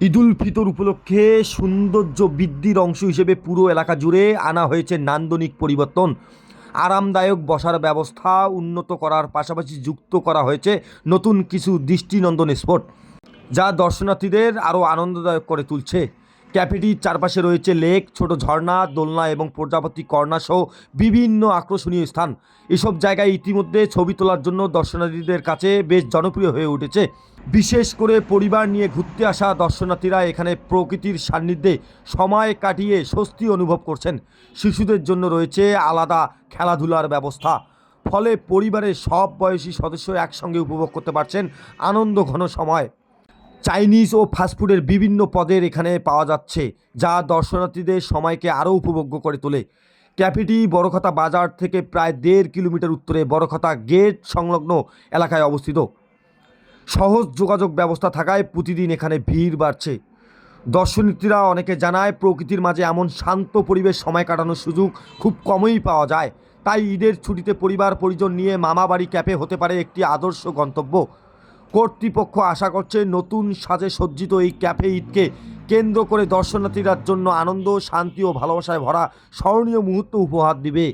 ঈদুল ফিতর উপলক্ষে সৌন্দর্য বৃদ্ধির অংশ হিসেবে পুরো এলাকা জুড়ে আনা হয়েছে নান্দনিক পরিবর্তন। আরামদায়ক বসার ব্যবস্থা উন্নত করার পাশাপাশি যুক্ত করা হয়েছে নতুন কিছু দৃষ্টিনন্দন স্পট, যা দর্শনার্থীদের আরও আনন্দদায়ক করে তুলছে। ক্যাফেটির চারপাশে রয়েছে লেক, ছোট ঝর্ণা, দোলনা এবং প্রজাপতি কর্নার সহ বিভিন্ন আকর্ষণীয় স্থান। এসব জায়গায় ইতিমধ্যে ছবি তোলার জন্য দর্শনার্থীদের কাছে বেশ জনপ্রিয় হয়ে উঠেছে। বিশেষ করে পরিবার নিয়ে ঘুরতে আসা দর্শনার্থীরা এখানে প্রকৃতির সান্নিধ্যে সময় কাটিয়ে স্বস্তি অনুভব করছেন। শিশুদের জন্য রয়েছে আলাদা খেলাধুলার ব্যবস্থা, ফলে পরিবারের সব বয়সী সদস্য একসঙ্গে উপভোগ করতে পারছেন আনন্দ ঘন সময়। চাইনিজ ও ফাস্টফুডের বিভিন্ন পদের এখানে পাওয়া যাচ্ছে, যা দর্শনার্থীদের সময়কে আরও উপভোগ্য করে তোলে। ক্যাফেটি বড়খতা বাজার থেকে প্রায় 1.5 কিলোমিটার উত্তরে বড়খতা গেট সংলগ্ন এলাকায় অবস্থিত। সহজ যোগাযোগ ব্যবস্থা থাকায় প্রতিদিন এখানে ভিড় বাড়ছে। দর্শনার্থীরা অনেকে জানায় প্রকৃতির মাঝে এমন শান্ত পরিবেশ সময় কাটানোর সুযোগ খুব কমই পাওয়া যায়। তাই ঈদের ছুটিতে পরিবার পরিজন নিয়ে মামাবাড়ি ক্যাফে হতে পারে একটি আদর্শ গন্তব্য। কর্তৃপক্ষ আশা করছে নতুন সাজে সজ্জিত এই ক্যাফে ঈদকে কেন্দ্র করে দর্শনার্থীদের জন্য আনন্দ, শান্তি ও ভালোবাসায় ভরা স্মরণীয় মুহূর্ত উপহার দিবে।